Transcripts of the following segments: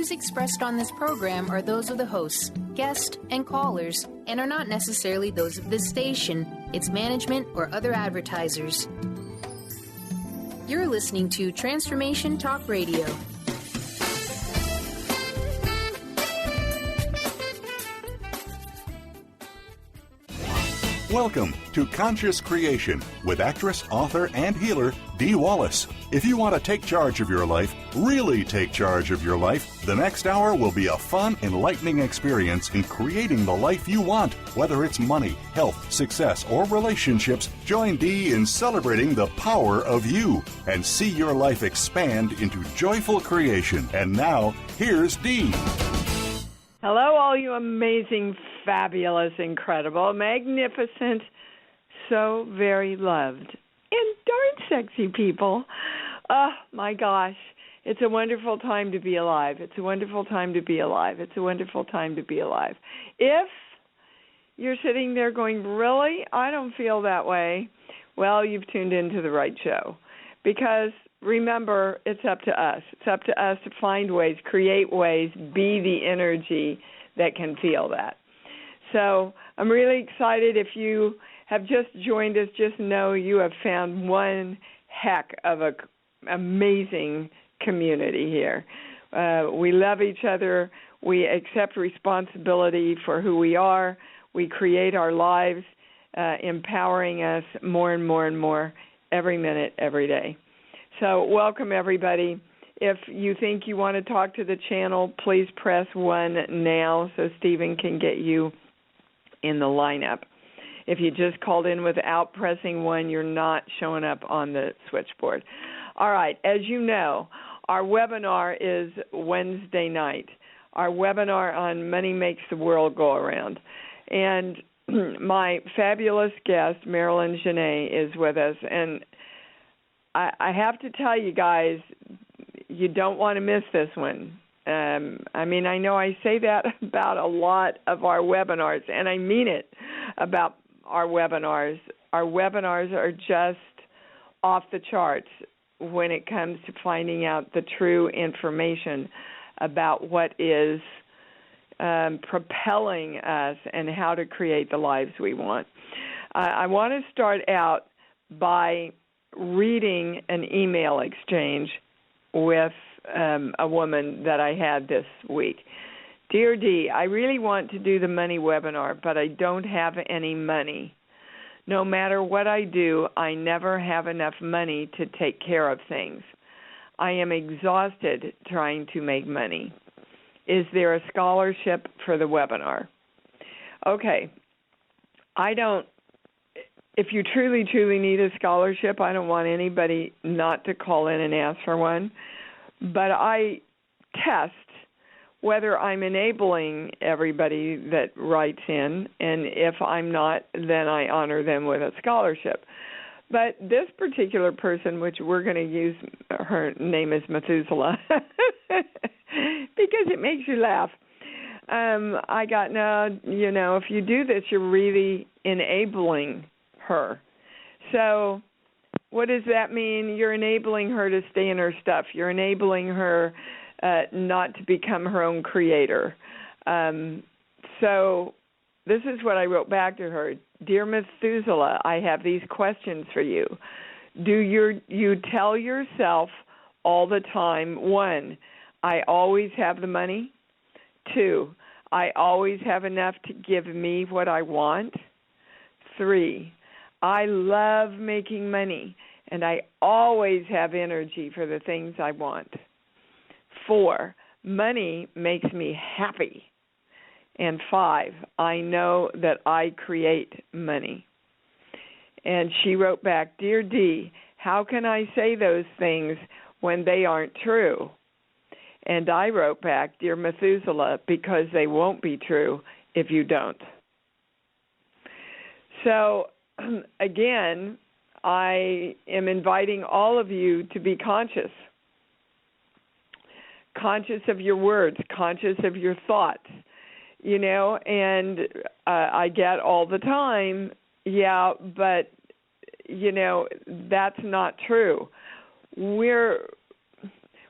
views expressed on this program are those of the hosts, guests, and callers, and are not necessarily those of this station, its management, or other advertisers. You're listening to Transformation Talk Radio. Welcome to Conscious Creation with actress, author, and healer Dee Wallace. If you want to take charge of your life, really take charge of your life, the next hour will be a fun, enlightening experience in creating the life you want. Whether it's money, health, success, or relationships, join Dee in celebrating the power of you and see your life expand into joyful creation. And now, here's Dee. Hello, all you amazing, fabulous, incredible, magnificent, so very loved, and darn sexy people. Oh, my gosh. It's a wonderful time to be alive. It's a wonderful time to be alive. It's a wonderful time to be alive. If you're sitting there going, really? I don't feel that way. Well, you've tuned into the right show. Because remember, it's up to us. It's up to us to find ways, create ways, be the energy that can feel that. So I'm really excited. If you have just joined us, just know you have found one heck of an amazing community here. We love each other. We accept responsibility for who we are. We create our lives, empowering us more and more and more every minute, every day. So welcome, everybody. If you think you want to talk to the channel, please press 1 now so Stephen can get you in the lineup. If you just called in without pressing 1, you're not showing up on the switchboard. All right, as you know, our webinar is Wednesday night. Our webinar on Money Makes the World Go Around. And my fabulous guest, Marilyn Genet, is with us. And I have to tell you guys, you don't want to miss this one. I know I say that about a lot of our webinars, and I mean it about our webinars. Our webinars are just off the charts when it comes to finding out the true information about what is propelling us and how to create the lives we want. I want to start out by reading an email exchange with a woman that I had this week. Dear Dee, I really want to do the money webinar, but I don't have any money. No matter what I do, I never have enough money to take care of things. I am exhausted trying to make money. Is there a scholarship for the webinar? Okay. If you truly, truly need a scholarship, I don't want anybody not to call in and ask for one. But I test whether I'm enabling everybody that writes in, and if I'm not, then I honor them with a scholarship. But this particular person, which we're going to use, her name is Methuselah, because it makes you laugh. I got, no, if you do this, you're really enabling her. So what does that mean? You're enabling her to stay in her stuff. You're enabling her not to become her own creator. So this is what I wrote back to her. Dear Methuselah, I have these questions for you. Do you tell yourself all the time, 1, I always have the money? 2, I always have enough to give me what I want? 3, I love making money, and I always have energy for the things I want. 4, money makes me happy. And 5, I know that I create money. And she wrote back, Dear Dee, how can I say those things when they aren't true? And I wrote back, Dear Methuselah, because they won't be true if you don't. So, again, I am inviting all of you to be conscious. Conscious of your words, conscious of your thoughts, and I get all the time, yeah, but, that's not true. We're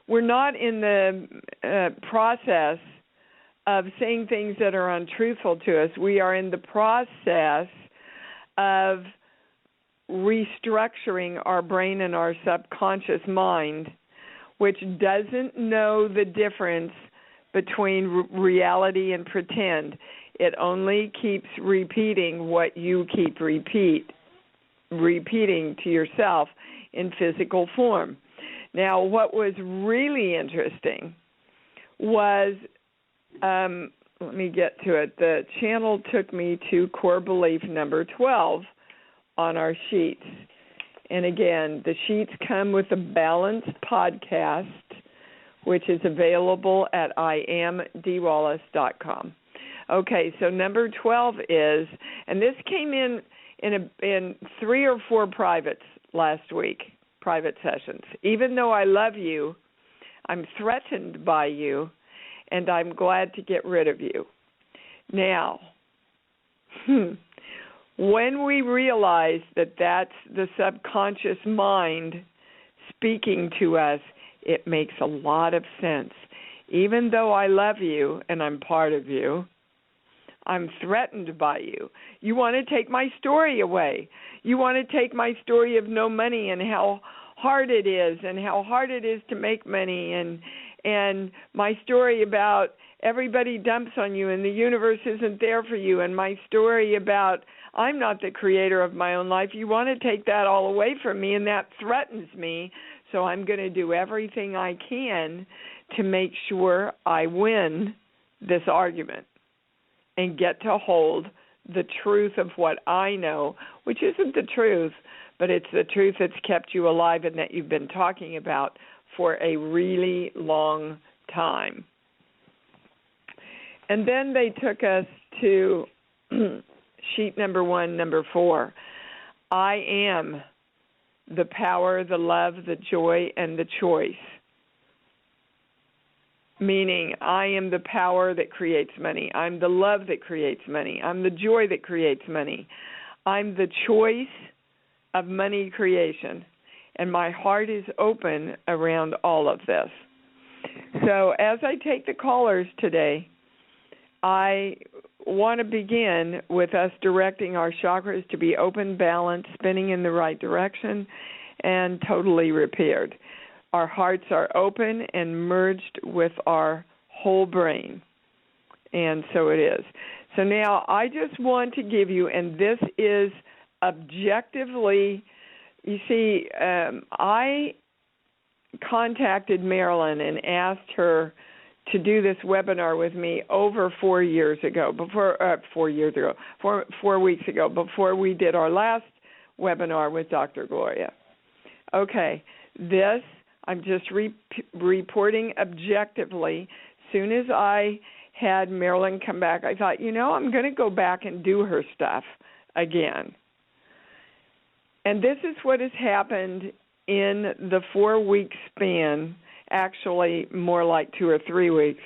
not in the process of saying things that are untruthful to us. We are in the process of restructuring our brain and our subconscious mind, which doesn't know the difference between reality and pretend. It only keeps repeating what you keep repeating to yourself in physical form. Now, what was really interesting was, let me get to it. The channel took me to core belief number 12 on our sheets. And again, the sheets come with a balanced podcast, which is available at iamdwallace.com. Okay, so number 12 is, and this came in 3 or 4 privates last week, private sessions. Even though I love you, I'm threatened by you, and I'm glad to get rid of you. Now, when we realize that that's the subconscious mind speaking to us, it makes a lot of sense. Even though I love you and I'm part of you, I'm threatened by you. You want to take my story away. You want to take my story of no money and how hard it is to make money, and my story about everybody dumps on you and the universe isn't there for you, and my story about I'm not the creator of my own life. You want to take that all away from me, and that threatens me, so I'm going to do everything I can to make sure I win this argument and get to hold the truth of what I know, which isn't the truth, but it's the truth that's kept you alive and that you've been talking about for a really long time. And then they took us to sheet number 1, number 4. I am the power, the love, the joy, and the choice. Meaning, I am the power that creates money. I'm the love that creates money. I'm the joy that creates money. I'm the choice of money creation. And my heart is open around all of this. So as I take the callers today, I want to begin with us directing our chakras to be open, balanced, spinning in the right direction, and totally repaired. Our hearts are open and merged with our whole brain. And so it is. So now I just want to give you, and this is objectively, you see, I contacted Marilyn and asked her to do this webinar with me over 4 years ago, 4 weeks ago, before we did our last webinar with Dr. Gloria. Okay, this, I'm just reporting objectively. Soon as I had Marilyn come back, I thought, I'm going to go back and do her stuff again. And this is what has happened in the 4-week span, actually more like 2 or 3 weeks,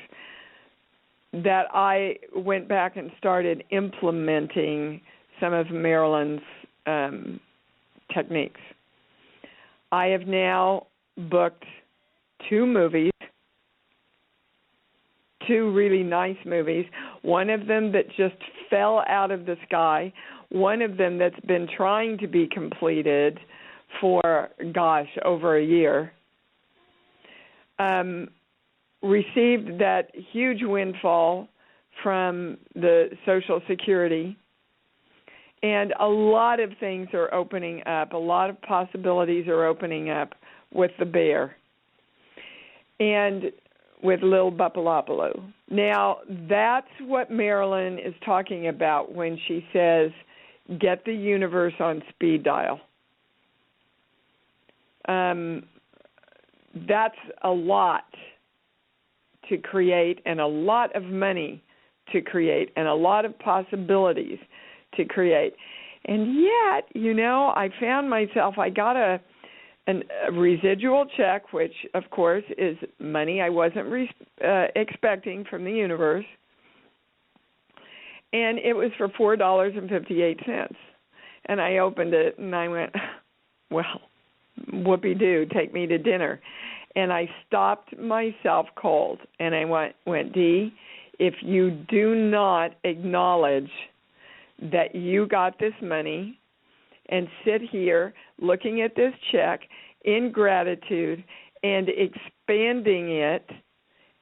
that I went back and started implementing some of Marilyn's techniques. I have now booked 2 movies, 2 really nice movies, one of them that just fell out of the sky, one of them that's been trying to be completed for, over a year, received that huge windfall from the Social Security, and a lot of things are opening up, a lot of possibilities are opening up with the bear and with Lil Bupalopaloo. Now, that's what Marilyn is talking about when she says, get the universe on speed dial. That's a lot to create, and a lot of money to create, and a lot of possibilities to create. And yet, I found myself, I got a residual check, which, of course, is money I wasn't expecting from the universe, and it was for $4.58. And I opened it, and I went, well, whoopee-doo, take me to dinner. And I stopped myself cold, and I went, Dee, if you do not acknowledge that you got this money and sit here looking at this check in gratitude and expanding it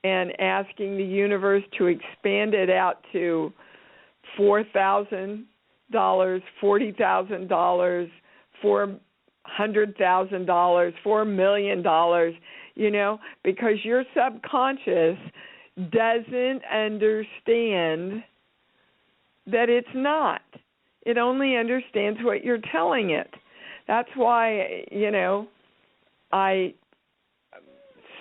and asking the universe to expand it out to $4,000, $40,000, $400,000, $4 million, you know, because your subconscious doesn't understand that it's not. It only understands what you're telling it. That's why, you know, I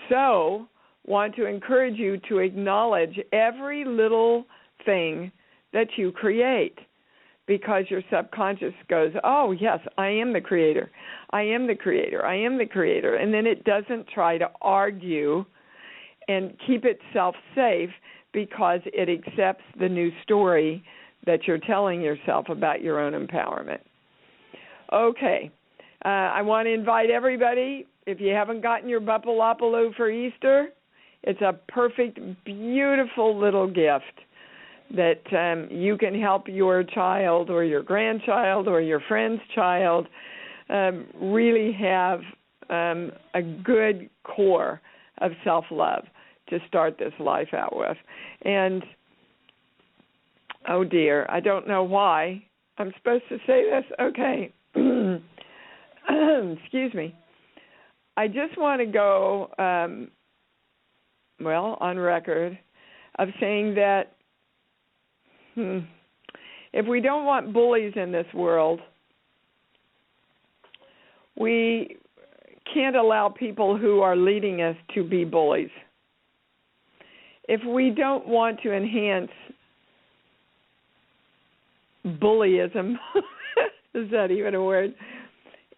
so want to encourage you to acknowledge every little thing that you create, because your subconscious goes, oh, yes, I am the creator. I am the creator. I am the creator. And then it doesn't try to argue and keep itself safe because it accepts the new story that you're telling yourself about your own empowerment. Okay. I want to invite everybody, if you haven't gotten your Bupalopaloo for Easter, it's a perfect, beautiful little gift that you can help your child or your grandchild or your friend's child really have a good core of self-love to start this life out with. And, oh, dear, I don't know why I'm supposed to say this. Okay. Excuse me. I just want to go, on record of saying that if we don't want bullies in this world, we can't allow people who are leading us to be bullies. If we don't want to enhance bullyism, is that even a word,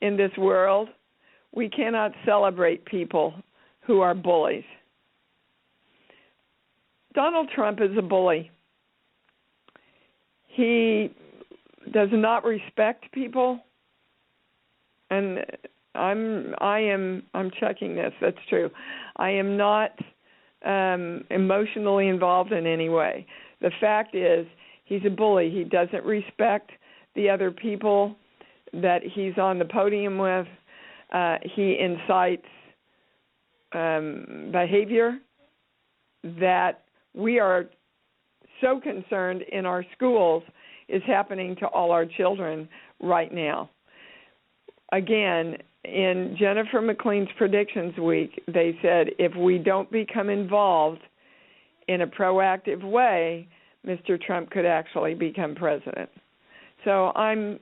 in this world, we cannot celebrate people who are bullies. Donald Trump is a bully. He does not respect people, and I'm checking this. That's true. I am not emotionally involved in any way. The fact is, he's a bully. He doesn't respect the other people that he's on the podium with. He incites behavior that we are so concerned in our schools is happening to all our children right now. Again, in Jennifer McLean's Predictions Week, they said if we don't become involved in a proactive way, Mr. Trump could actually become president. So I'm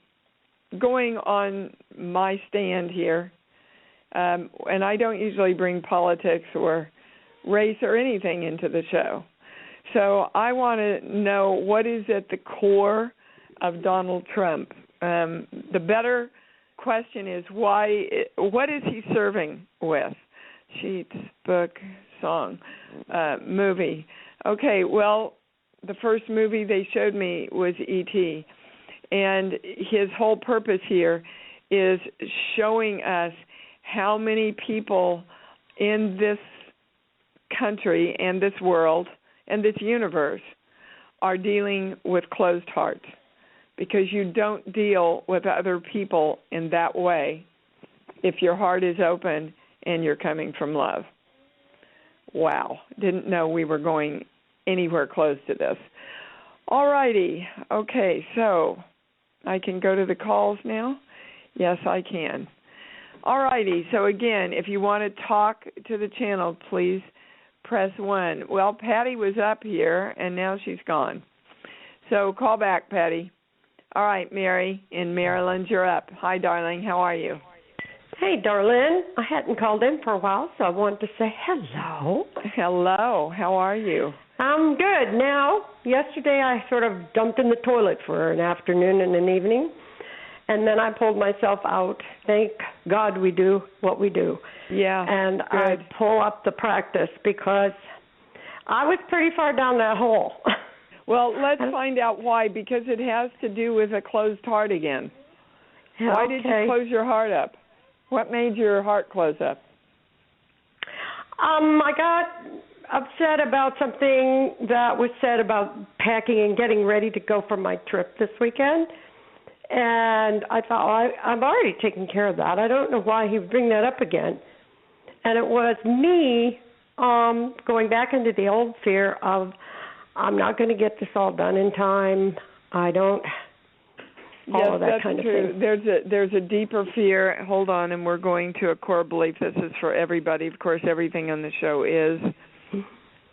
going on my stand here, and I don't usually bring politics or race or anything into the show. So I want to know what is at the core of Donald Trump. The better question is why? What is he serving with? Sheets, book, song, movie. Okay, well, the first movie they showed me was E.T., and his whole purpose here is showing us how many people in this country and this world and this universe are dealing with closed hearts, because you don't deal with other people in that way if your heart is open and you're coming from love. Wow, didn't know we were going anywhere close to this. All righty, okay, so I can go to the calls now? Yes, I can. All righty, so again, if you want to talk to the channel, please press 1. Well, Patty was up here, and now she's gone. So call back, Patty. All right, Mary in Maryland, you're up. Hi, darling. How are you? Hey, darling. I hadn't called in for a while, so I wanted to say hello. Hello. How are you? I'm good. Now, yesterday I sort of dumped in the toilet for an afternoon and an evening, and then I pulled myself out. Thank God we do what we do. Yeah, and good. I pull up the practice because I was pretty far down that hole. Well, let's find out why, because it has to do with a closed heart again. Yeah, why did you close your heart up? What made your heart close up? I got upset about something that was said about packing and getting ready to go for my trip this weekend. And I thought, well, I've already taken care of that. I don't know why he would bring that up again. And it was me going back into the old fear of, I'm not going to get this all done in time. I don't, all of that kind of thing. There's a deeper fear. Hold on, and we're going to a core belief. This is for everybody. Of course, everything on the show is.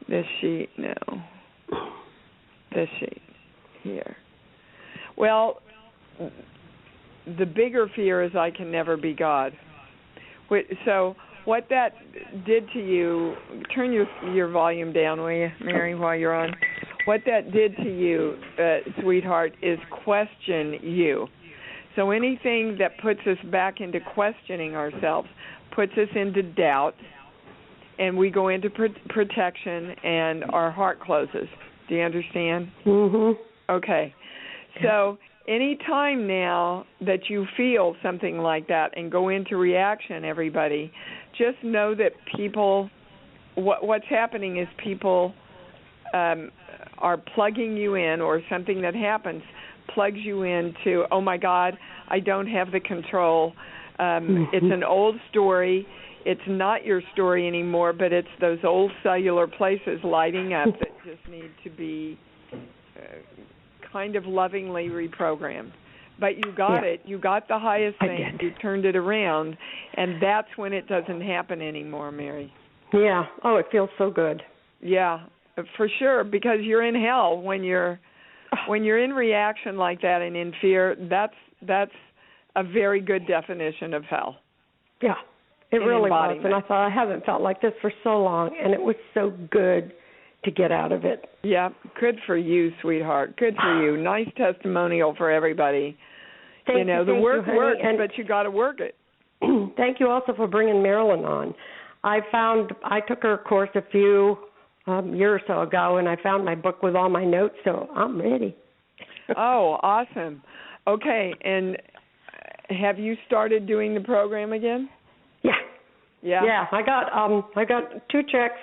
This sheet, no. This sheet, here. Well, the bigger fear is I can never be God. So what that did to you, turn your volume down, will you, Mary, while you're on? What that did to you, sweetheart, is question you. So anything that puts us back into questioning ourselves puts us into doubt, and we go into protection, and our heart closes. Do you understand? Mm-hmm. Okay. So any time now that you feel something like that and go into reaction, everybody, just know that people, what's happening is people are plugging you in, or something that happens plugs you into, oh, my God, I don't have the control. It's an old story. It's not your story anymore, but it's those old cellular places lighting up that just need to be kind of lovingly reprogrammed. But you got it. You got the highest thing. You turned it around, and that's when it doesn't happen anymore, Mary. Yeah. Oh, it feels so good. Yeah, for sure, because you're in hell when you're in reaction like that and in fear. That's a very good definition of hell. Yeah, it really was. And I thought, I haven't felt like this for so long, and it was so good to get out of it. Yeah, good for you, sweetheart. Good for you. Nice testimonial for everybody. Thank you, the work you, works, but you got to work it. Thank you also for bringing Marilyn on. I took her course a few year or so ago, and I found my book with all my notes, so I'm ready. Oh, awesome. Okay, and have you started doing the program again? Yeah. Yeah. Yeah, I got 2 checks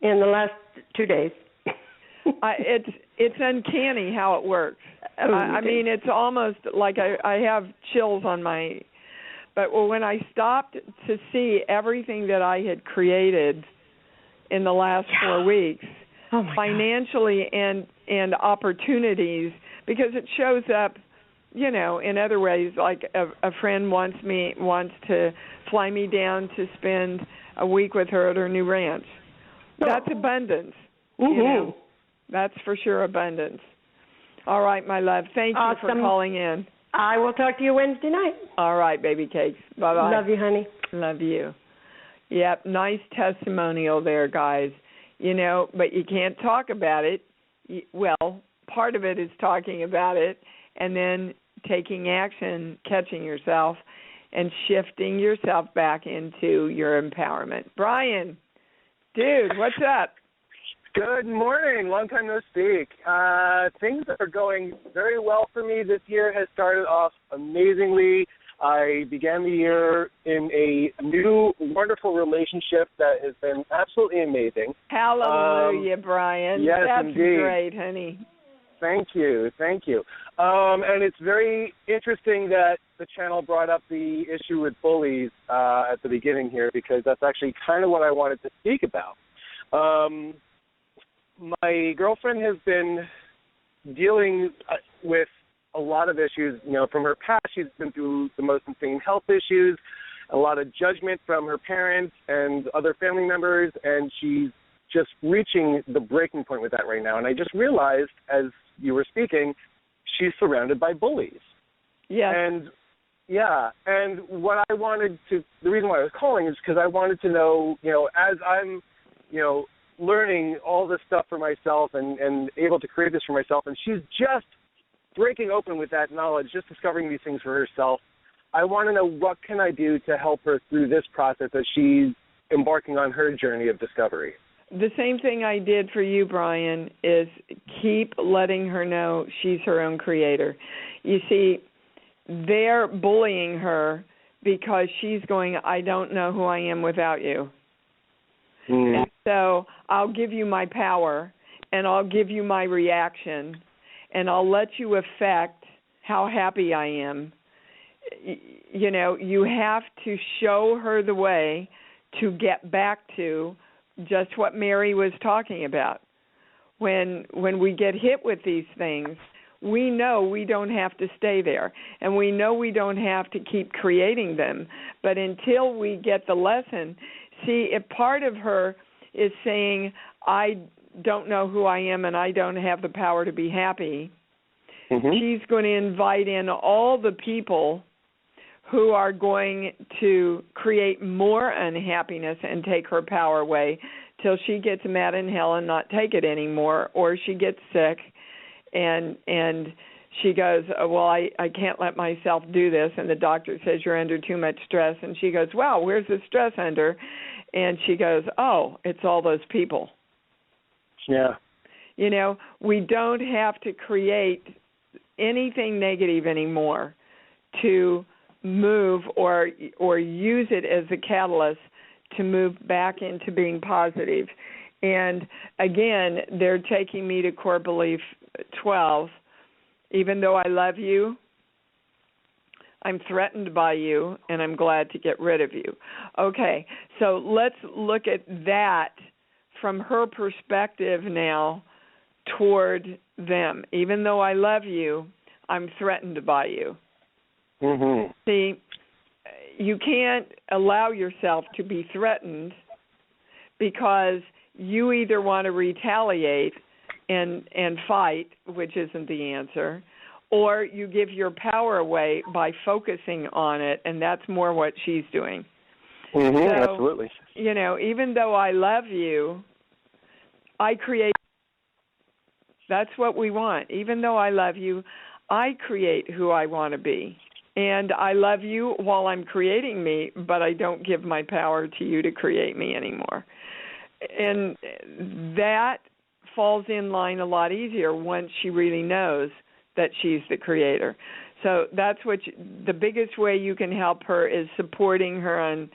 in the last 2 days. It's uncanny how it works. I mean, it's almost like I have chills on my. But when I stopped to see everything that I had created in the last 4 weeks, financially and opportunities, because it shows up, in other ways. Like a friend wants to fly me down to spend a week with her at her new ranch. That's abundance. Mm-hmm. That's for sure abundance. All right, my love. Thank you for calling in. I will talk to you Wednesday night. All right, baby cakes. Bye-bye. Love you, honey. Love you. Yep, nice testimonial there, guys. But you can't talk about it. Well, part of it is talking about it and then taking action, catching yourself, and shifting yourself back into your empowerment. Brian, dude, what's up? Good morning. Long time no speak. Things are going very well for me. This year has started off amazingly. I began the year in a new, wonderful relationship that has been absolutely amazing. Hallelujah, Brian. Yes, that's indeed. Great, honey. Thank you. And it's very interesting that the channel brought up the issue with bullies at the beginning here, because that's actually kind of what I wanted to speak about. My girlfriend has been dealing with a lot of issues, from her past. She's been through the most insane health issues, a lot of judgment from her parents and other family members, and she's just reaching the breaking point with that right now. And I just realized, as you were speaking, she's surrounded by bullies. Yeah. And what I wanted to, the reason why I was calling is because I wanted to know, as I'm, learning all this stuff for myself and able to create this for myself, and she's just breaking open with that knowledge, just discovering these things for herself. I want to know, what can I do to help her through this process as she's embarking on her journey of discovery? The same thing I did for you, Brian, is keep letting her know she's her own creator. You see, they're bullying her because she's going, I don't know who I am without you. And so I'll give you my power, and I'll give you my reaction, and I'll let you affect how happy I am. You know, you have to show her the way to get back to just what Mary was talking about. When we get hit with these things, we know we don't have to stay there, and we know we don't have to keep creating them. But until we get the lesson, see, if part of her is saying, I don't know who I am and I don't have the power to be happy, she's going to invite in all the people who are going to create more unhappiness and take her power away till she gets mad in hell and not take it anymore, or she gets sick and she goes, oh, well, I can't let myself do this, and the doctor says you're under too much stress, and she goes, wow, where's the stress under? And she goes, oh, it's all those people. Yeah. You know, we don't have to create anything negative anymore to move or use it as a catalyst to move back into being positive. And again, they're taking me to core belief 12. Even though I love you, I'm threatened by you, and I'm glad to get rid of you. Okay, so let's look at that from her perspective now toward them. Even though I love you, I'm threatened by you. See, you can't allow yourself to be threatened because you either want to retaliate and fight, which isn't the answer, or you give your power away by focusing on it, and that's more what she's doing. So, absolutely. You know, even though I love you, I create. That's what we want. Even though I love you, I create who I want to be. And I love you while I'm creating me, but I don't give my power to you to create me anymore. And that falls in line a lot easier once she really knows that she's the creator. So that's what the biggest way you can help her is supporting her on,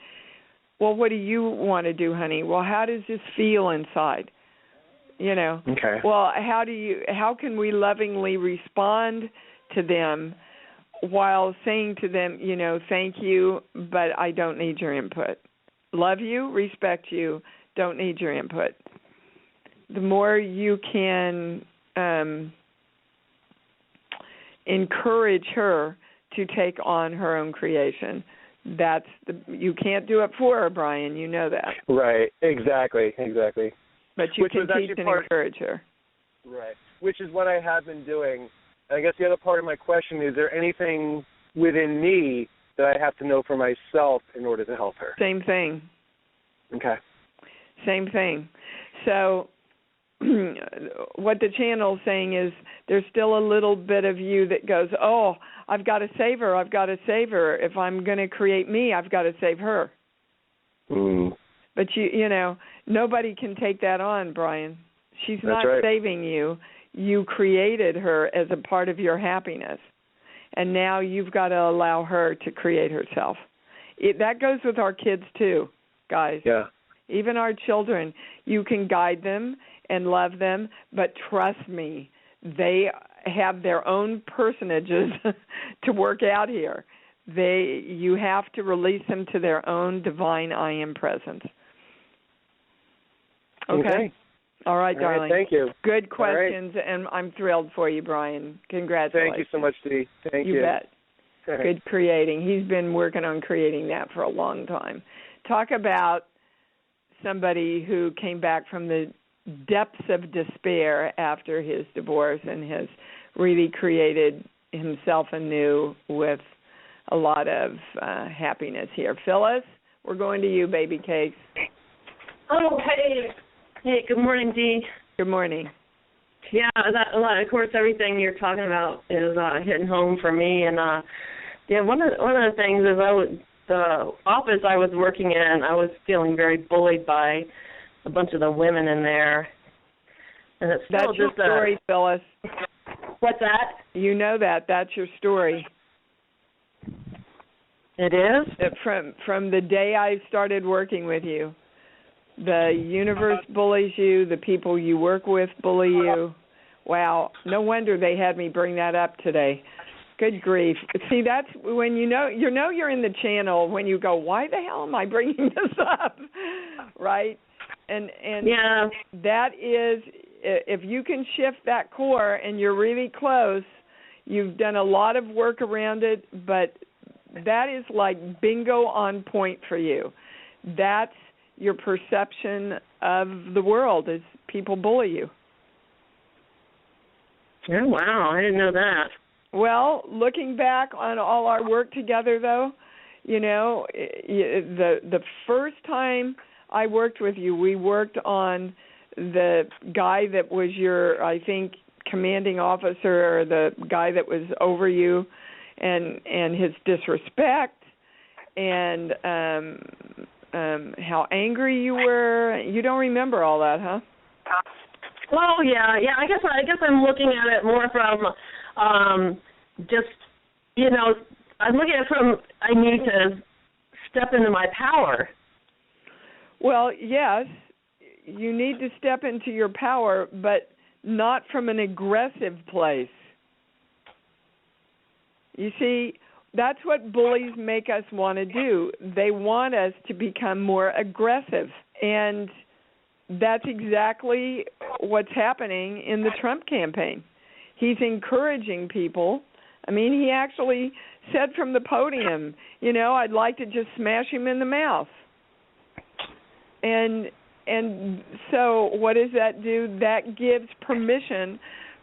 well, what do you want to do, honey? Well, how does this feel inside? You know, well, how can we lovingly respond to them while saying to them, you know, thank you, but I don't need your input. Love you, respect you, don't need your input. The more you can encourage her to take on her own creation, you can't do it for her, Brian. You know that. Right. Exactly. But you can teach and encourage her. Right. Which is what I have been doing. I guess the other part of my question is there anything within me that I have to know for myself in order to help her? Same thing. Okay. Same thing. So what the channel's saying is there's still a little bit of you that goes, oh, I've got to save her. If I'm going to create me, I've got to save her. But, you know, nobody can take that on, Brian. She's not saving you. You created her as a part of your happiness. And now you've got to allow her to create herself. That goes with our kids, too, guys. Yeah. Even our children, you can guide them and love them, but trust me, they have their own personages to work out here. You have to release them to their own divine I am presence. Okay? All right, darling. All right, thank you. Good questions, and I'm thrilled for you, Brian. Congratulations. Thank you so much, Dee. Thank you. You bet. Good creating. He's been working on creating that for a long time. Talk about somebody who came back from the depths of despair after his divorce and has really created himself anew with a lot of happiness here. Phyllis, we're going to you, baby cakes. Oh, hey. Hey, good morning, Dee. Good morning. Yeah, of course, everything you're talking about is hitting home for me. And one of the things is the office I was working in, I was feeling very bullied by a bunch of the women in there. And it's still That's your story, Phyllis. What's that? You know that. That's your story. It is? From the day I started working with you. The universe bullies you. The people you work with bully you. Wow, no wonder they had me bring that up today. Good grief. See, that's when you know you're in the channel when you go, why the hell am I bringing this up? Right? And yeah. That is, if you can shift that core and you're really close, you've done a lot of work around it, but that is like bingo on point for you. That's your perception of the world is people bully you. Oh, wow. I didn't know that. Well, looking back on all our work together, though, the first time I worked with you, we worked on the guy that was your, I think, commanding officer or the guy that was over you and his disrespect and how angry you were. You don't remember all that, huh? Well, yeah. I guess I'm looking at it more from just, I'm looking at it from I need to step into my power. Well, yes, you need to step into your power, but not from an aggressive place. You see, that's what bullies make us want to do. They want us to become more aggressive, and that's exactly what's happening in the Trump campaign. He's encouraging people. I mean, he actually said from the podium, I'd like to just smash him in the mouth. And so what does that do? That gives permission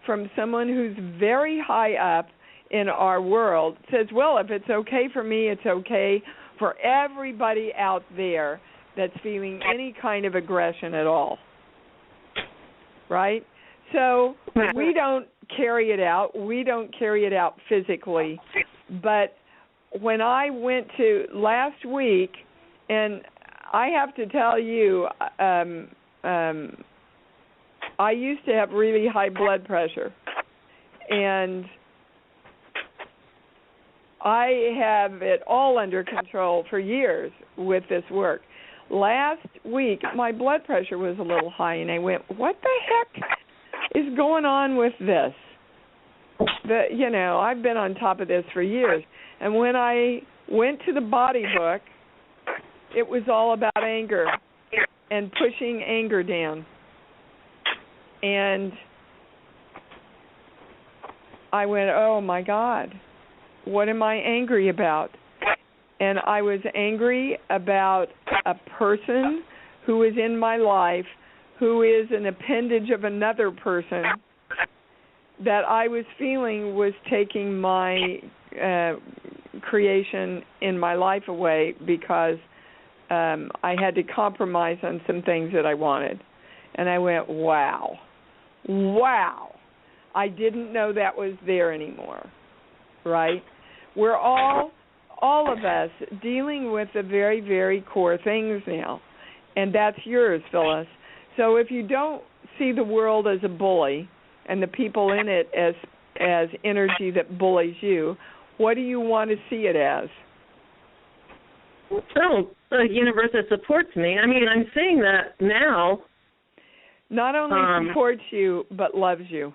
from someone who's very high up in our world, says, well, if it's okay for me, it's okay for everybody out there that's feeling any kind of aggression at all. Right? So we don't carry it out. We don't carry it out physically. But when I went to last week, and I have to tell you, I used to have really high blood pressure. And I have it all under control for years with this work. Last week, my blood pressure was a little high, and I went, what the heck is going on with this? I've been on top of this for years. And when I went to the body book, it was all about anger and pushing anger down. And I went, oh, my God, what am I angry about? And I was angry about a person who is in my life who is an appendage of another person that I was feeling was taking my creation in my life away because I had to compromise on some things that I wanted. And I went, wow, I didn't know that was there anymore, right? We're all of us dealing with the very, very core things now, and that's yours, Phyllis. So if you don't see the world as a bully and the people in it as energy that bullies you, what do you want to see it as? Oh, a universe that supports me. I mean, I'm seeing that now. Not only supports you, but loves you.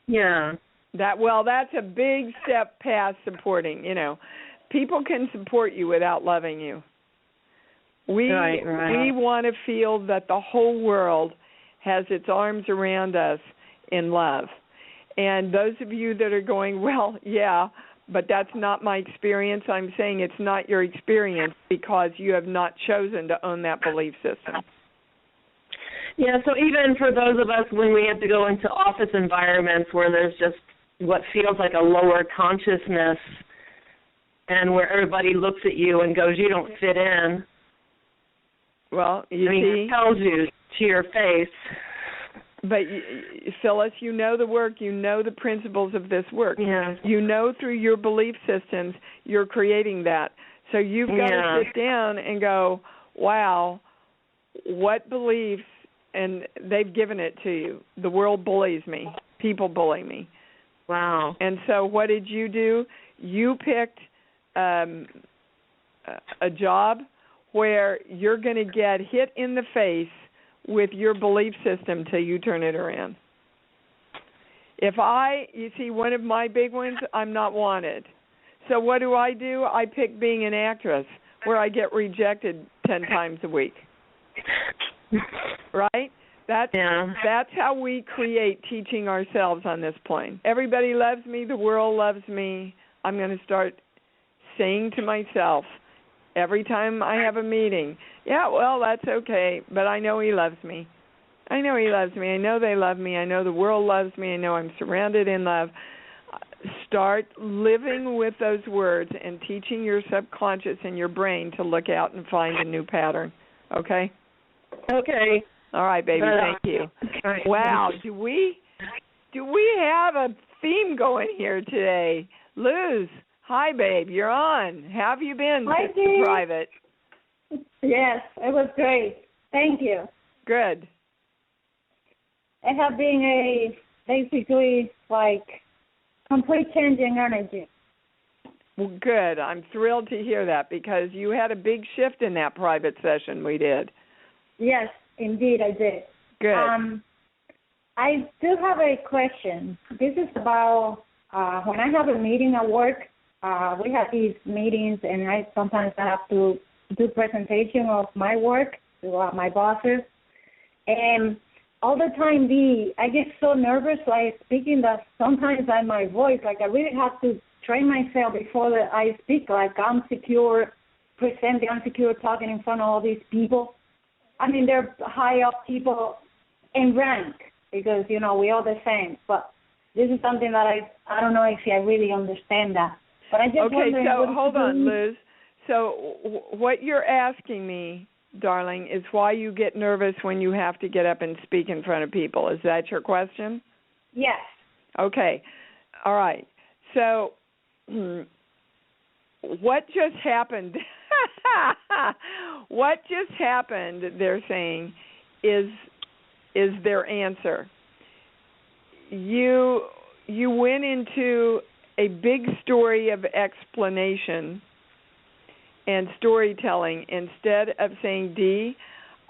Yeah. That's a big step past supporting, People can support you without loving you. We want to feel that the whole world has its arms around us in love. And those of you that are going, well, yeah, but that's not my experience, I'm saying it's not your experience because you have not chosen to own that belief system. Yeah, so even for those of us when we have to go into office environments where there's just what feels like a lower consciousness and where everybody looks at you and goes, you don't fit in. Well, see? It tells you to your face. But, Phyllis, you know the work, you know the principles of this work. Yeah. You know through your belief systems you're creating that. So you've got to sit down and go, wow, what beliefs, and they've given it to you. The world bullies me. People bully me. Wow. And so what did you do? You picked a job where you're going to get hit in the face with your belief system till you turn it around. You see, one of my big ones, I'm not wanted. So what do? I pick being an actress where I get rejected 10 times a week. Right? That's how we create teaching ourselves on this plane. Everybody loves me. The world loves me. I'm going to start saying to myself every time I have a meeting, yeah, well, that's okay, but I know he loves me. I know he loves me. I know they love me. I know the world loves me. I know I'm surrounded in love. Start living with those words and teaching your subconscious and your brain to look out and find a new pattern. Okay? Okay. All right, baby. Thank you. Wow. Do we have a theme going here today? Luz, hi, babe. You're on. How have you been? Hi, Dee. Private. Yes, it was great. Thank you. Good. It has been basically complete change in energy. Well, good. I'm thrilled to hear that because you had a big shift in that private session we did. Yes, indeed, I did. Good. I do have a question. This is about when I have a meeting at work. We have these meetings, and sometimes I have to do presentation of my work to my bosses. And all the time, I get so nervous speaking that sometimes my voice, I really have to train myself before I speak, I'm secure, presenting, I'm secure, talking in front of all these people. I mean, they're high up people in rank because, we all the same. But this is something that I don't know if I really understand that. But I just wondering. Okay, so hold on, Liz. So what you're asking me, darling, is why you get nervous when you have to get up and speak in front of people. Is that your question? Yes. Okay. All right. So what just happened? What just happened, they're saying, is their answer. You went into a big story of explanation and storytelling instead of saying, Dee,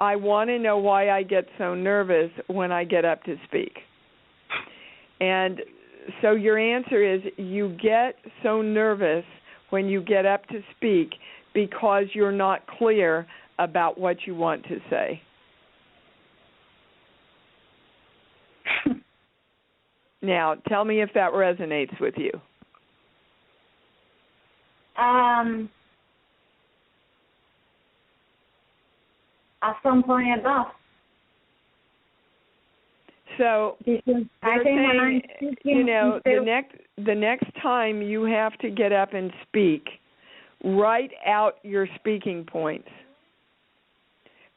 I want to know why I get so nervous when I get up to speak. And so your answer is you get so nervous when you get up to speak because you're not clear about what you want to say. Now, tell me if that resonates with you. At some point enough. So they're saying, the next time you have to get up and speak, write out your speaking points.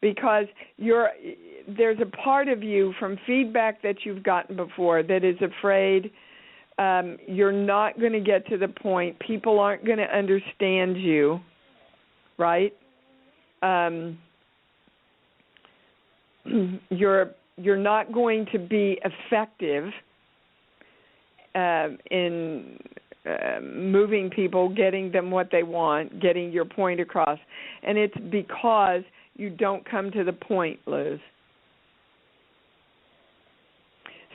Because there's a part of you from feedback that you've gotten before that is afraid you're not going to get to the point. People aren't going to understand you, right? You're not going to be effective in moving people, getting them what they want, getting your point across. And it's because you don't come to the point, Liz.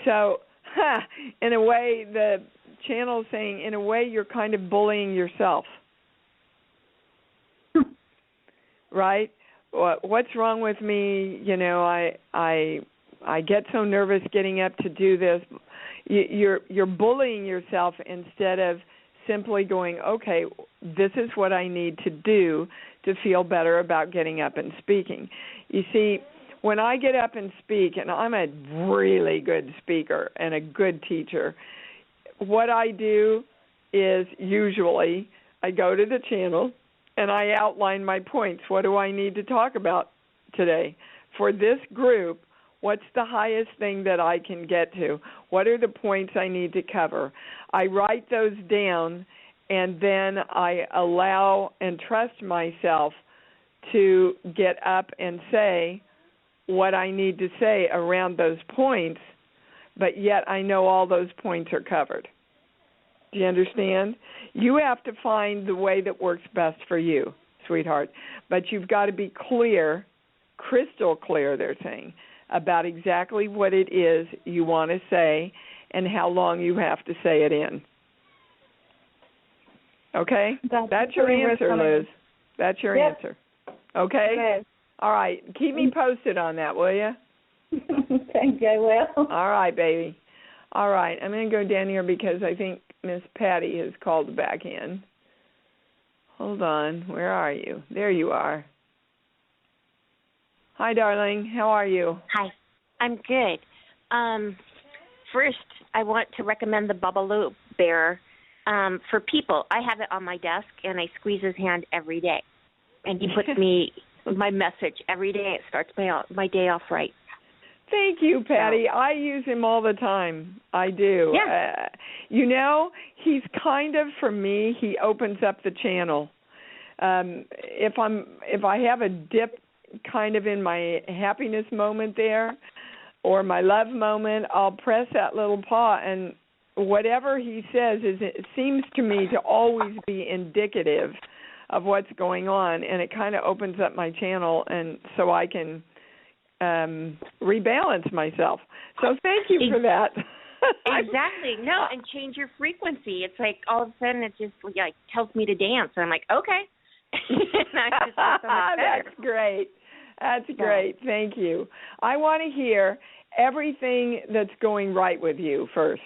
So, in a way, the channel's saying, in a way, you're kind of bullying yourself. Right? What's wrong with me? I get so nervous getting up to do this. You're bullying yourself instead of simply going, okay, this is what I need to do to feel better about getting up and speaking. You see, when I get up and speak, and I'm a really good speaker and a good teacher, what I do is usually I go to the channel and I outline my points. What do I need to talk about today? For this group, what's the highest thing that I can get to? What are the points I need to cover? I write those down, and then I allow and trust myself to get up and say what I need to say around those points, but yet I know all those points are covered. Do you understand? You have to find the way that works best for you. sweetheart. But you've got to be clear, crystal clear, they're saying, about exactly what it is you want to say and how long you have to say it in. Okay? That's your answer, Liz. That's your answer. Okay? All right. Keep me posted on that, will you? Thank you, I will. All right, baby. All right. I'm going to go down here because I think Miss Patty has called back in. Hold on. Where are you? There you are. Hi, darling. How are you? Hi. I'm good. First, I want to recommend the Babalu Bear for people. I have it on my desk, and I squeeze his hand every day. And he puts me my message every day. It starts my day off right. Thank you, Patty. I use him all the time. I do. Yeah. He's kind of, for me, he opens up the channel. If I have a dip kind of in my happiness moment there or my love moment, I'll press that little paw, and whatever he says it seems to me to always be indicative of what's going on, and it kind of opens up my channel, and so I can rebalance myself. So thank you for that. Exactly. No, and change your frequency. It's like all of a sudden it just like tells me to dance, and I'm like, okay. That's great. That's great. Thank you. I want to hear everything that's going right with you first.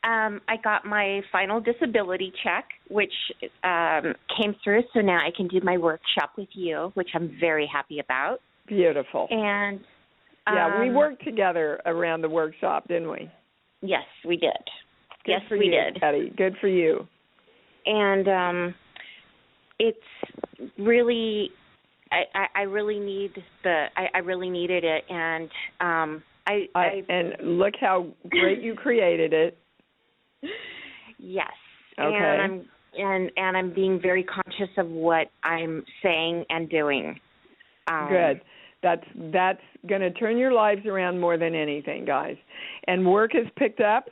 I got my final disability check, which came through, so now I can do my workshop with you, which I'm very happy about. Beautiful. And we worked together around the workshop, didn't we? Yes, we did. Good for you, Patty. Good for you. And it's really, I really needed it, and and look how great you created it. Yes. Okay. And I'm being very conscious of what I'm saying and doing. Good. That's going to turn your lives around more than anything, guys. And work has picked up?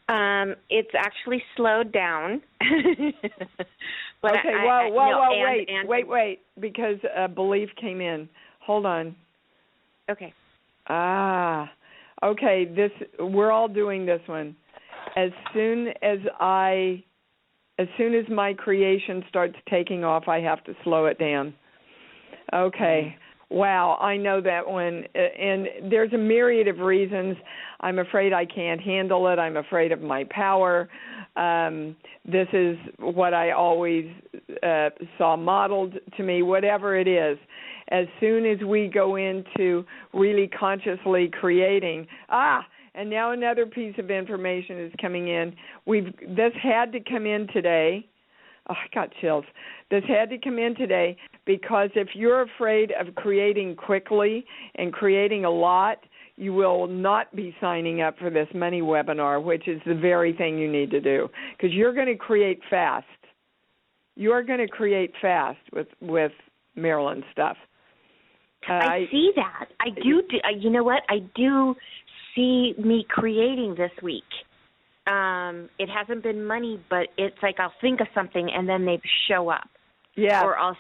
It's actually slowed down. But okay, wait, because a belief came in. Hold on. Okay. Okay, we're all doing this one. As soon as my creation starts taking off, I have to slow it down. Okay. Wow, I know that one. And there's a myriad of reasons. I'm afraid I can't handle it. I'm afraid of my power. This is what I always saw modeled to me, whatever it is. As soon as we go into really consciously creating, and now another piece of information is coming in. This had to come in today. Oh, I got chills. This had to come in today because if you're afraid of creating quickly and creating a lot, you will not be signing up for this money webinar, which is the very thing you need to do, because you're going to create fast. You're going to create fast with Marilyn's stuff. I see that. I do. You know what? I do see me creating this week. It hasn't been money, but it's like I'll think of something and then they show up. Yeah. Or I'll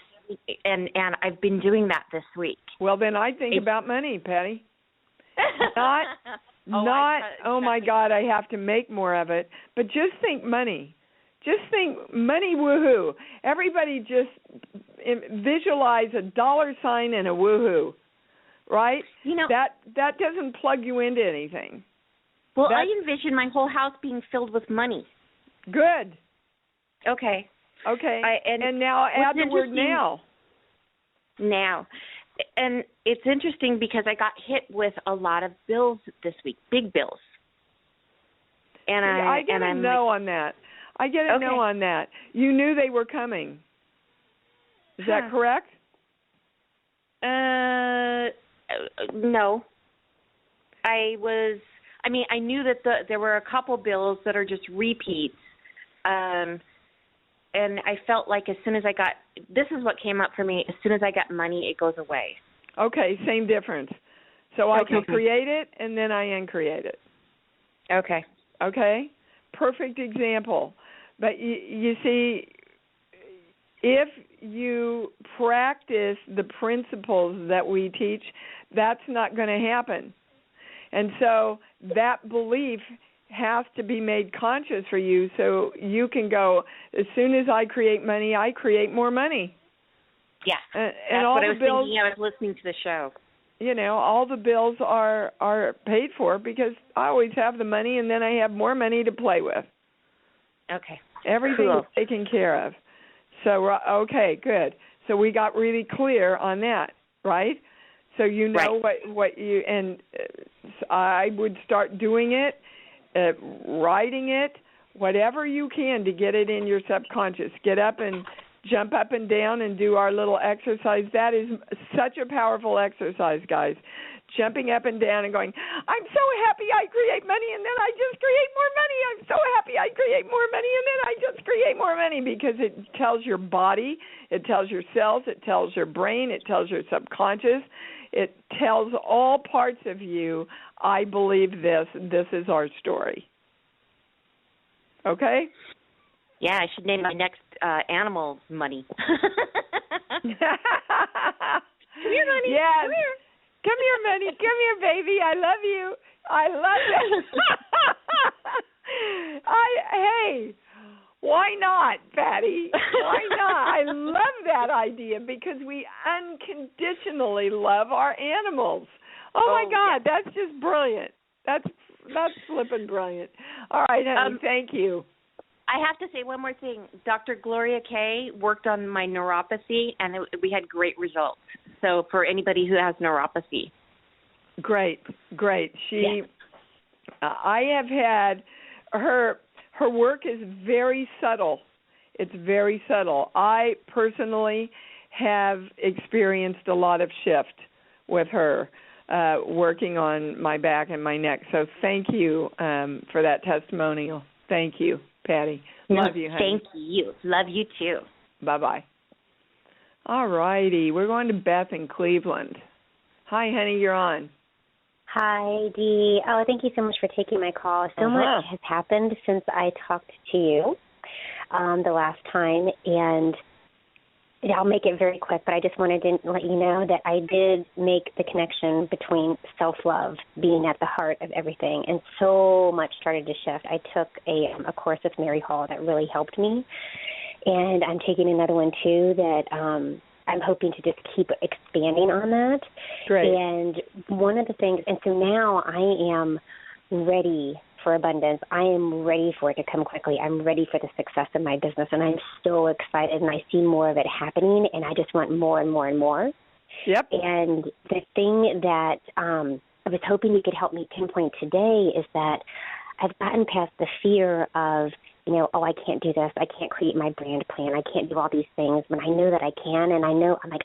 and I've been doing that this week. Well, then I think about money, Patty. Oh my God, I have to make more of it. But just think money. Just think money, woohoo. Everybody just visualize a dollar sign and a woohoo, right? You know, that doesn't plug you into anything. Well, I envision my whole house being filled with money. Good. Okay. And now add the word now. Now. And it's interesting because I got hit with a lot of bills this week, big bills. And I get a no on that. I get a no on that. You knew they were coming. Is that correct? No. I knew that there were a couple bills that are just repeats. And I felt like as soon as this is what came up for me, as soon as I got money, it goes away. Okay, same difference. So I can create it and then I uncreate it. Okay? Perfect example. But you see, if you practice the principles that we teach, that's not going to happen. And so that belief has to be made conscious for you, so you can go, as soon as I create money, I create more money. Yeah, and all what I the was bills, thinking. I was listening to the show. You know, all the bills are paid for because I always have the money, and then I have more money to play with. Okay. Everything Cool. is taken care of. So, okay, good. So we got really clear on that, right? So you know what you, and I would start doing it, writing it, whatever you can to get it in your subconscious. Get up and jump up and down and do our little exercise. That is such a powerful exercise, guys. Jumping up and down and going, I'm so happy I create money, and then I just create more money. I'm so happy I create more money, and then I just create more money, because it tells your body, it tells your cells, it tells your brain, it tells your subconscious, it tells all parts of you, I believe this is our story. Okay? Yeah, I should name my next animal Money. Come here, Money. Yes. Come here. Come here, Money. Come here, baby. I love you. I love you. Hey, why not, Patty? Why not? I love that idea because we unconditionally love our animals. Oh my God, yeah. That's just brilliant. That's flippin' brilliant. All right, honey, thank you. I have to say one more thing. Dr. Gloria Kay worked on my neuropathy, and we had great results. So for anybody who has neuropathy. Great. I have had her work is very subtle. It's very subtle. I personally have experienced a lot of shift with her working on my back and my neck. So thank you for that testimonial. Thank you, Patty. Love you, honey. Thank you. Love you, too. Bye-bye. All righty. We're going to Beth in Cleveland. Hi, honey. You're on. Hi, Dee. Oh, thank you so much for taking my call. So much has happened since I talked to you the last time, and I'll make it very quick, but I just wanted to let you know that I did make the connection between self-love being at the heart of everything, and so much started to shift. I took a course with Mary Hall that really helped me, and I'm taking another one, too, that I'm hoping to just keep expanding on that. Great. And one of the things, and so now I am ready for abundance. I am ready for it to come quickly. I'm ready for the success of my business, and I'm so excited, and I see more of it happening, and I just want more and more and more. Yep. And the thing that I was hoping you could help me pinpoint today is that I've gotten past the fear of, oh, I can't do this. I can't create my brand plan. I can't do all these things, but I know that I can, and I know I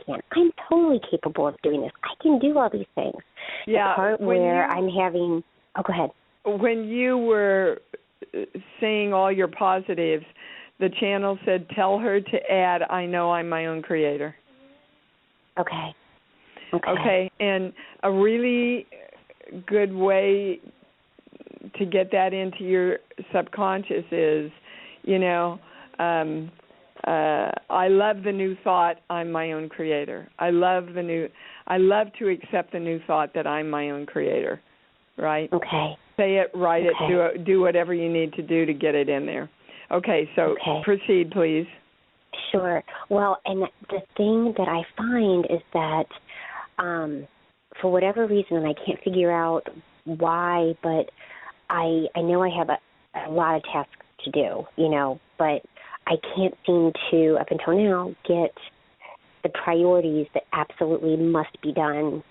can. I'm totally capable of doing this. I can do all these things. Yeah. The part where I'm having – oh, go ahead. When you were saying all your positives, the channel said, tell her to add, I know I'm my own creator. Okay. And a really good way to get that into your subconscious is, I love the new thought, I'm my own creator. I love to accept the new thought that I'm my own creator, right? Okay. Say it, write it, do whatever you need to do to get it in there. Okay, so proceed, please. Sure. Well, and the thing that I find is that for whatever reason, and I can't figure out why, but I know I have a lot of tasks to do, but I can't seem to, up until now, get the priorities that absolutely must be done,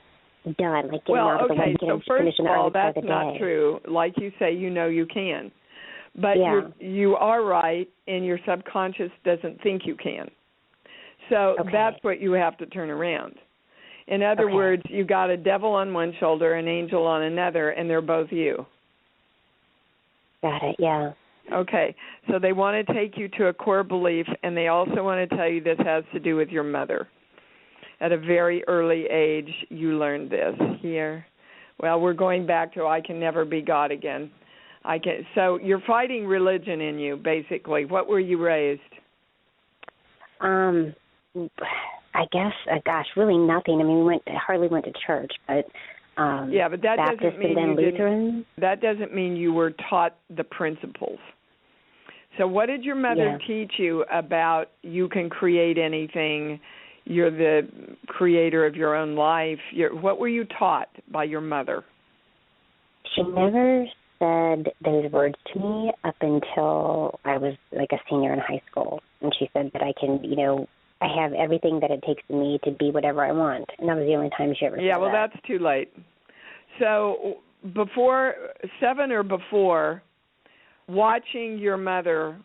like getting out of the way, getting finished early for the day. That's not true. Like you say, you can. But you are right, and your subconscious doesn't think you can. So that's what you have to turn around. In other words, you got a devil on one shoulder, an angel on another, and they're both you. Got it, yeah. Okay, so they want to take you to a core belief, and they also want to tell you this has to do with your mother. At a very early age, you learned this here. Well, we're going back to I can never be God again. So you're fighting religion in you, basically. What were you raised? I guess, gosh, really nothing. I mean, we hardly went to church, but yeah, but that Baptist doesn't mean and then Lutheran. That doesn't mean you were taught the principles. So what did your mother teach you about you can create anything, you're the creator of your own life? What were you taught by your mother? She never said those words to me up until I was like a senior in high school. And she said that I can, I have everything that it takes in me to be whatever I want. And that was the only time she ever said that. Yeah, well, that's too late. So before 7 or before, watching your mother,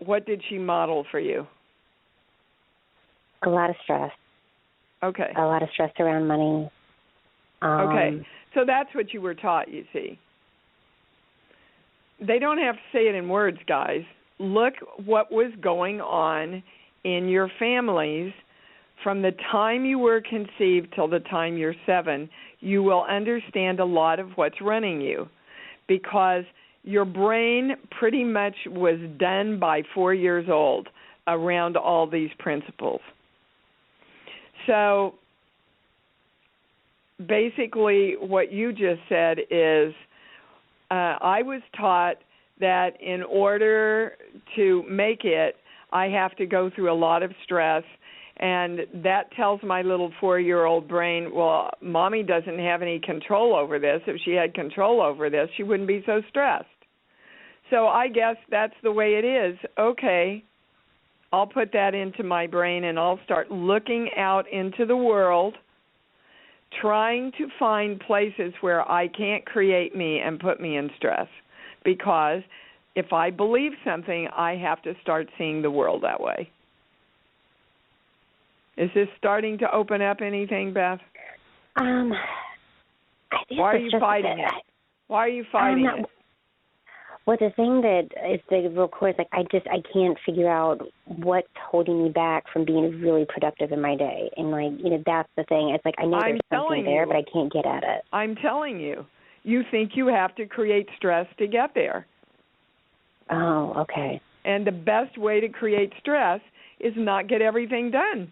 what did she model for you? A lot of stress. Okay. A lot of stress around money. Okay. So that's what you were taught, you see. They don't have to say it in words, guys. Look what was going on in your families from the time you were conceived till the time you're 7. You will understand a lot of what's running you because your brain pretty much was done by 4 years old around all these principles. So basically what you just said is I was taught that in order to make it, I have to go through a lot of stress, and that tells my little 4-year-old brain, well, Mommy doesn't have any control over this. If she had control over this, she wouldn't be so stressed. So I guess that's the way it is. Okay, I'll put that into my brain, and I'll start looking out into the world, trying to find places where I can't create me and put me in stress. Because if I believe something, I have to start seeing the world that way. Is this starting to open up anything, Beth? I think Why are you fighting it? Why are you fighting it? Well, the thing that is the real core is I can't figure out what's holding me back from being really productive in my day. And that's the thing. It's I know there's something there, but I can't get at it. I'm telling you. You think you have to create stress to get there. Oh, okay. And the best way to create stress is not get everything done.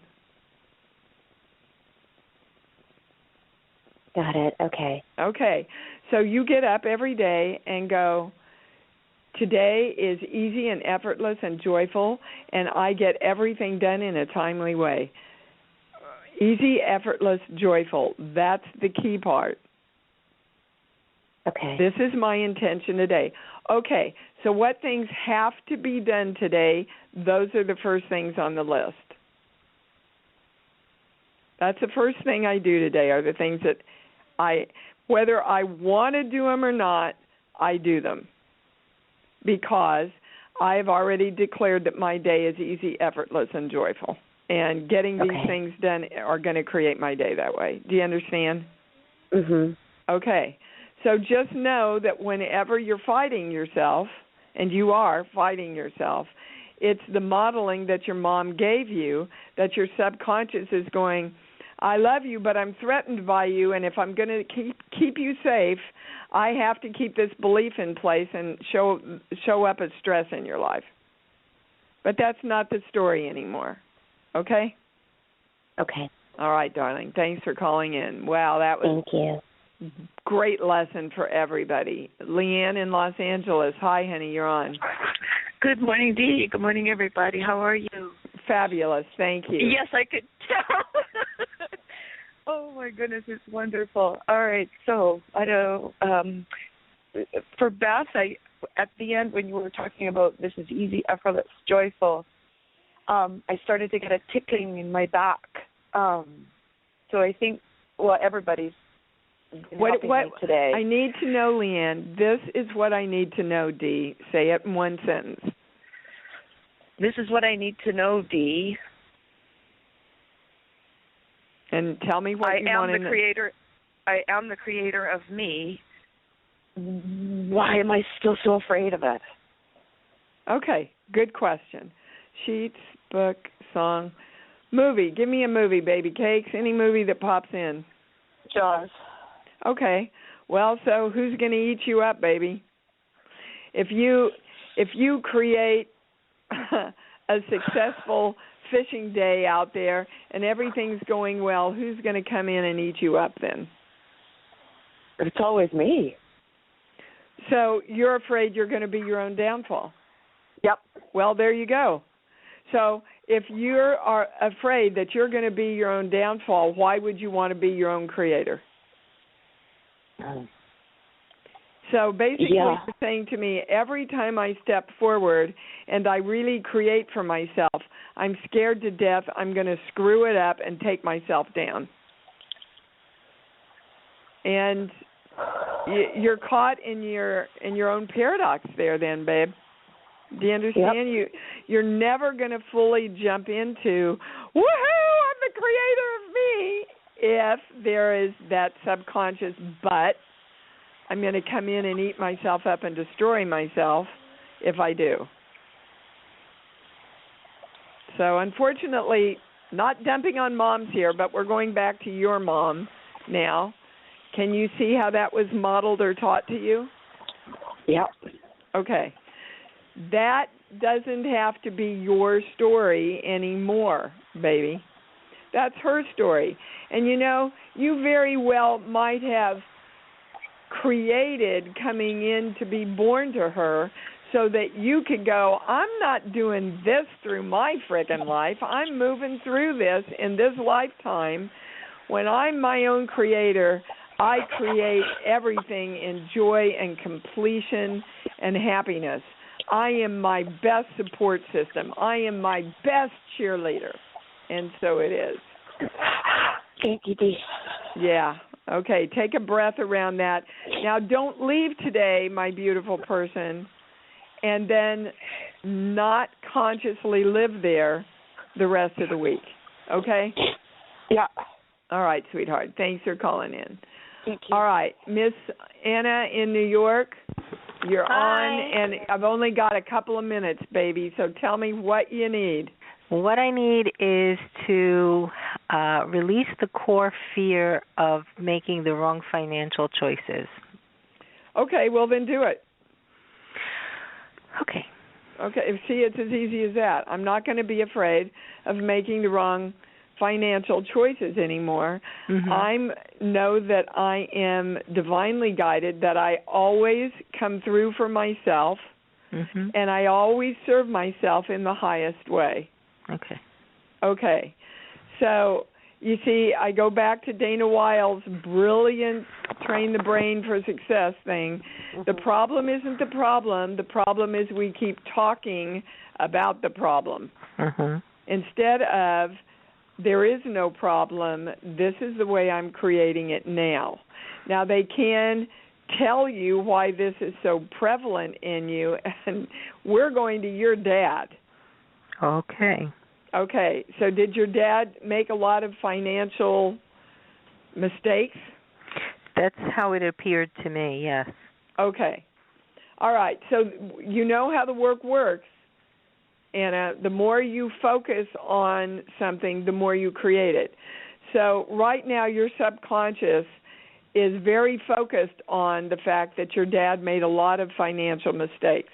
Got it. Okay. Okay. So you get up every day and go, today is easy and effortless and joyful, and I get everything done in a timely way. Easy, effortless, joyful. That's the key part. Okay. This is my intention today. Okay, so what things have to be done today? Those are the first things on the list. That's the first thing I do today are the things that whether I want to do them or not, I do them. Because I've already declared that my day is easy, effortless, and joyful. And getting these things done are going to create my day that way. Do you understand? Mm-hmm. Okay. So just know that whenever you're fighting yourself, and you are fighting yourself, it's the modeling that your mom gave you that your subconscious is going, I love you, but I'm threatened by you, and if I'm going to keep you safe, I have to keep this belief in place and show up as stress in your life. But that's not the story anymore. Okay? Okay. All right, darling. Thanks for calling in. Wow, that was... Thank you. Great lesson for everybody. Leanne in Los Angeles. Hi, honey, you're on. Good morning, Dee. Good morning, everybody. How are you? Fabulous. Thank you. Yes, I could tell. Oh, my goodness, it's wonderful. All right, so I know for Beth, at the end when you were talking about this is easy, effortless, joyful, I started to get a tickling in my back. So I think, everybody's what today. I need to know, Leanne, this is what I need to know, Dee. Say it in one sentence. This is what I need to know, Dee. And tell me what you want to know. I am the creator of me. Why am I still so afraid of it? Okay, good question. Sheets, book, song, movie. Give me a movie, baby cakes. Any movie that pops in. Jaws. Okay. Well, so who's going to eat you up, baby? If you create a successful fishing day out there and everything's going well, who's going to come in and eat you up then? It's always me. So you're afraid you're going to be your own downfall. Yep. Well, there you go. So if you are afraid that you're going to be your own downfall, why would you want to be your own creator? So basically you're saying to me, every time I step forward and I really create for myself, I'm scared to death I'm going to screw it up and take myself down. And you're caught in your own paradox there then, babe. Do you understand? Yep. You're never going to fully jump into, woohoo, I'm the creator of me, if there is that subconscious but I'm going to come in and eat myself up and destroy myself if I do. So unfortunately, not dumping on moms here, but we're going back to your mom now. Can you see how that was modeled or taught to you? Yep. Okay. That doesn't have to be your story anymore, baby. That's her story. And you know, you very well might have created coming in to be born to her so that you could go, I'm not doing this through my frickin' life. I'm moving through this in this lifetime. When I'm my own creator, I create everything in joy and completion and happiness. I am my best support system. I am my best cheerleader. And so it is. Thank you, Dee. Yeah. Okay, take a breath around that. Now, don't leave today, my beautiful person, and then not consciously live there the rest of the week. Okay? Yeah. All right, sweetheart. Thanks for calling in. Thank you. All right, Miss Anna in New York, you're on, and I've only got a couple of minutes, baby, so tell me what you need. What I need is to release the core fear of making the wrong financial choices. Okay, well then do it. Okay. Okay, see, it's as easy as that. I'm not going to be afraid of making the wrong financial choices anymore. Mm-hmm. I know that I am divinely guided, that I always come through for myself, mm-hmm. and I always serve myself in the highest way. Okay. Okay. So, you see, I go back to Dana Wild's brilliant train the brain for success thing. Mm-hmm. The problem isn't the problem. The problem is we keep talking about the problem. Mm-hmm. Instead of, there is no problem, this is the way I'm creating it now. Now, they can tell you why this is so prevalent in you, and we're going to your dad. Okay. Okay, so did your dad make a lot of financial mistakes? That's how it appeared to me, yes. Okay. All right, so you know how the work works, Anna. The more you focus on something, the more you create it. So right now your subconscious is very focused on the fact that your dad made a lot of financial mistakes.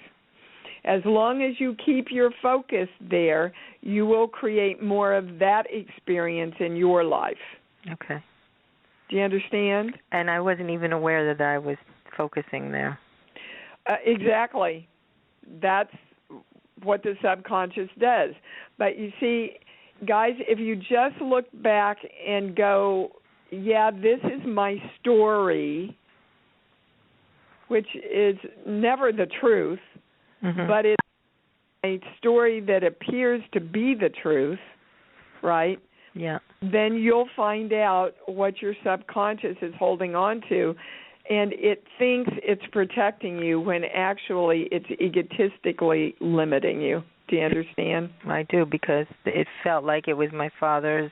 As long as you keep your focus there, you will create more of that experience in your life. Okay. Do you understand? And I wasn't even aware that I was focusing there. Exactly. That's what the subconscious does. But you see, guys, if you just look back and go, yeah, this is my story, which is never the truth, mm-hmm. but it's a story that appears to be the truth, right? Yeah. Then you'll find out what your subconscious is holding on to, and it thinks it's protecting you when actually it's egotistically limiting you. Do you understand? I do, because it felt like it was my father's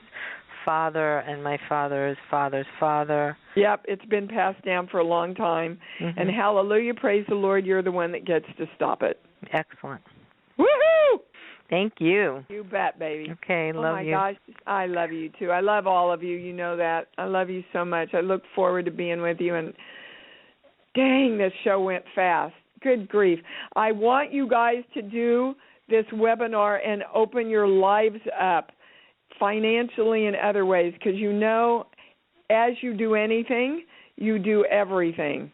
father and my father's father's father. Yep, it's been passed down for a long time. Mm-hmm. And hallelujah, praise the Lord, you're the one that gets to stop it. Excellent. Woohoo! Thank you. You bet, baby. Okay, love you. Oh, my gosh. I love you, too. I love all of you. You know that. I love you so much. I look forward to being with you. And dang, this show went fast. Good grief. I want you guys to do this webinar and open your lives up financially and other ways, because you know, as you do anything, you do everything.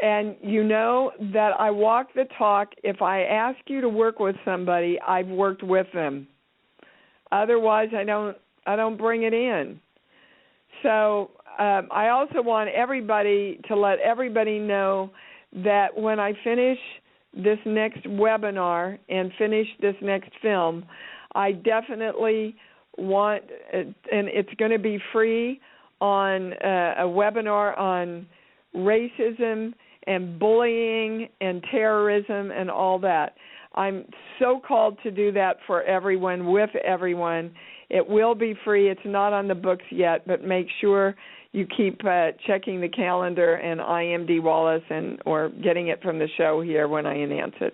And you know that I walk the talk. If I ask you to work with somebody, I've worked with them. Otherwise, I don't bring it in. So I also want everybody to let everybody know that when I finish this next webinar and finish this next film, I definitely want, and it's going to be free, on a webinar on racism and bullying and terrorism and all that. I'm so called to do that for everyone, with everyone. It will be free. It's not on the books yet, but make sure you keep checking the calendar and IMD Wallace or getting it from the show here when I announce it.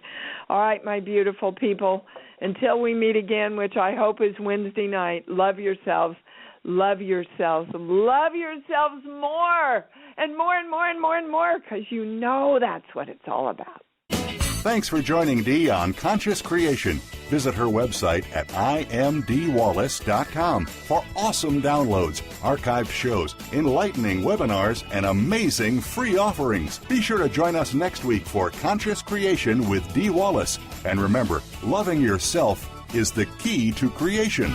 All right, my beautiful people, until we meet again, which I hope is Wednesday night, love yourselves. Love yourselves. Love yourselves more and more and more and more and more, because you know that's what it's all about. Thanks for joining Dee on Conscious Creation. Visit her website at imdwallace.com for awesome downloads, archived shows, enlightening webinars, and amazing free offerings. Be sure to join us next week for Conscious Creation with Dee Wallace. And remember, loving yourself is the key to creation.